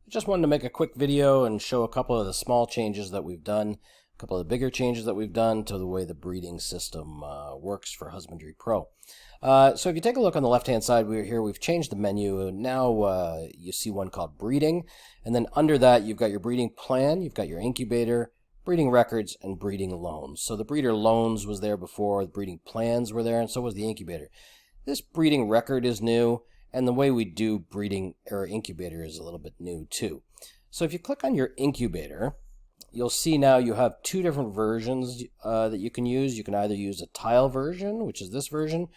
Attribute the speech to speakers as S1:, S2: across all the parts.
S1: Just wanted to make a quick video and show a couple of the small changes that we've done, a couple of the bigger changes that we've done to the way the breeding system works for Husbandry.Pro. So if you take a look on the left-hand side, we've changed the menu. Now you see one called Breeding, and then under that you've got your breeding plan, you've got your incubator, breeding records, and breeding loans. So the breeder loans was there before, the breeding plans were there, and so was the incubator. This breeding record is new. And the way we do breeding or incubator is a little bit new too. So if you click on your incubator, you'll see now you have two different versions that you can use. You can either use a tile version, which is this version,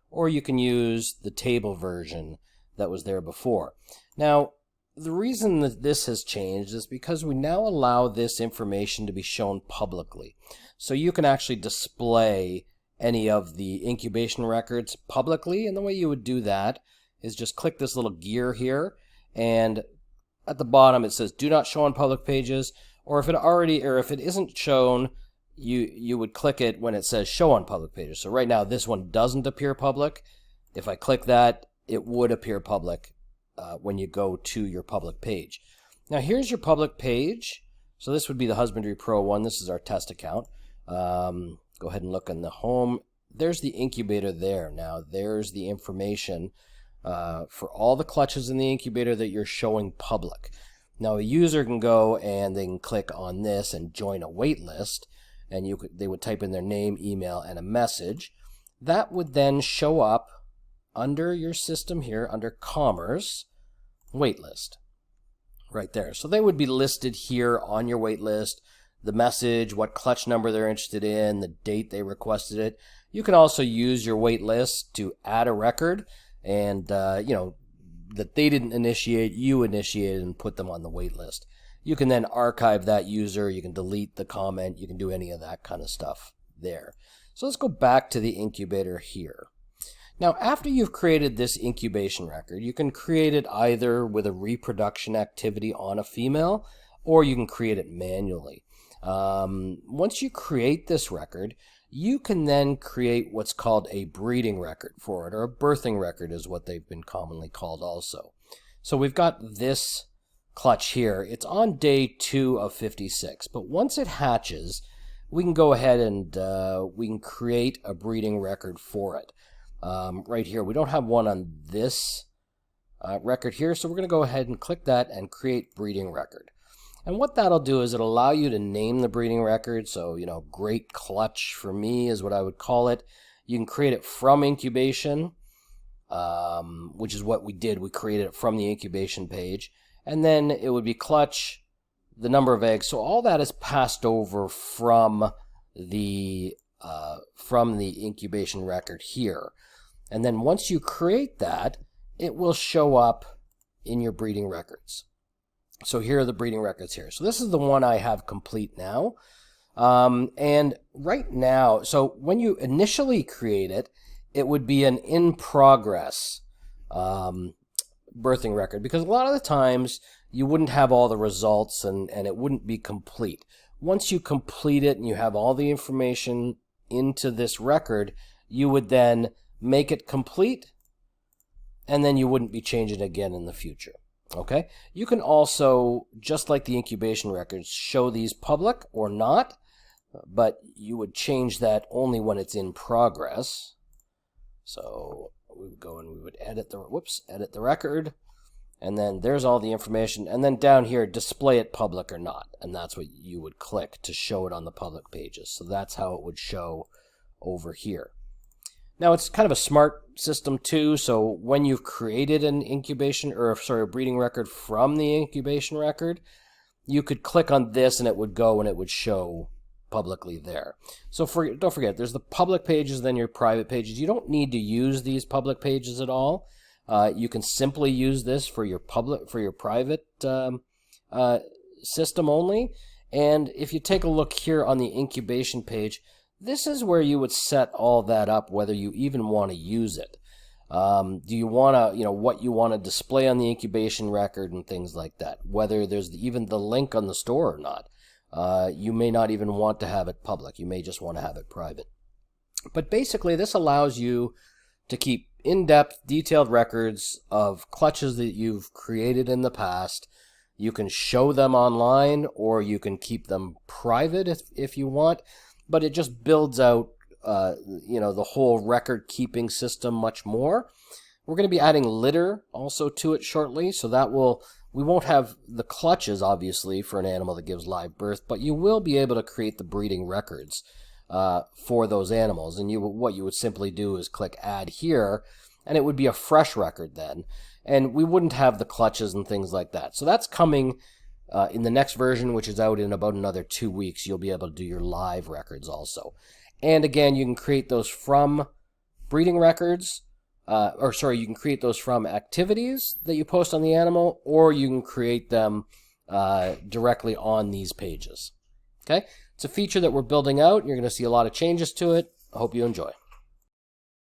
S1: or you can use the table version that was there before. Now, the reason that this has changed is because we now allow this information to be shown publicly. So you can actually display any of the incubation records publicly, and the way you would do that is just click this little gear here, and at the bottom it says do not show on public pages, or if it isn't shown, you would click it when it says show on public pages. So right now this one doesn't appear public. If I click that, it would appear public when you go to your public page. Now here's your public page. So this would be the Husbandry.Pro one. This is our test account. Go ahead and look in the home. There's the incubator there. Now there's the information for all the clutches in the incubator that you're showing public. Now a user can go and they can click on this and join a wait list, and they would type in their name, email, and a message. That would then show up under your system here under Commerce wait list right there. So they would be listed here on your wait list, the message, what clutch number they're interested in, the date they requested it. You can also use your wait list to add a record, and that they didn't initiate, you initiated and put them on the wait list. You can then archive that user, you can delete the comment, you can do any of that kind of stuff there. So let's go back to the incubator here. Now after you've created this incubation record, you can create it either with a reproduction activity on a female, or you can create it manually. Once you create this record, you can then create what's called a breeding record for it, or a birthing record is what they've been commonly called also. So we've got this clutch here. It's on day 2 of 56, but once it hatches, we can go ahead and we can create a breeding record for it. Right here, we don't have one on this record here, so we're going to go ahead and click that and create breeding record. And what that'll do is it'll allow you to name the breeding record. So, great clutch for me is what I would call it. You can create it from incubation, which is what we did. We created it from the incubation page. And then it would be clutch, the number of eggs. So all that is passed over from the incubation record here. And then once you create that, it will show up in your breeding records. So here are the breeding records here. So this is the one I have complete now. And right now, so when you initially create it, it would be an in progress birthing record, because a lot of the times you wouldn't have all the results and it wouldn't be complete. Once you complete it and you have all the information into this record, you would then make it complete, and then you wouldn't be changing it again in the future. Okay, you can also, just like the incubation records, show these public or not, but you would change that only when it's in progress. So we would go and we would edit the record, and then there's all the information, and then down here, display it public or not, and that's what you would click to show it on the public pages. So that's how it would show over here. Now it's kind of a smart system too, so when you've created an a breeding record from the incubation record, you could click on this and it would go and it would show publicly there. So don't forget, there's the public pages, then your private pages. You don't need to use these public pages at all. You can simply use this for your private system only. And if you take a look here on the incubation page, this is where you would set all that up, whether you even want to use it. Do you want to, what you want to display on the incubation record and things like that, whether there's even the link on the store or not. You may not even want to have it public. You may just want to have it private. But basically, this allows you to keep in-depth, detailed records of clutches that you've created in the past. You can show them online, or you can keep them private if you want, but it just builds out the whole record-keeping system much more. We're going to be adding litter also to it shortly, so we won't have the clutches, obviously, for an animal that gives live birth, but you will be able to create the breeding records for those animals. And what you would simply do is click Add Here, and it would be a fresh record then. And we wouldn't have the clutches and things like that. So that's coming in the next version, which is out in about another 2 weeks. You'll be able to do your live records also. And again, you can create those from breeding records, you can create those from activities that you post on the animal, or you can create them directly on these pages. Okay? It's a feature that we're building out. You're going to see a lot of changes to it. I hope you enjoy.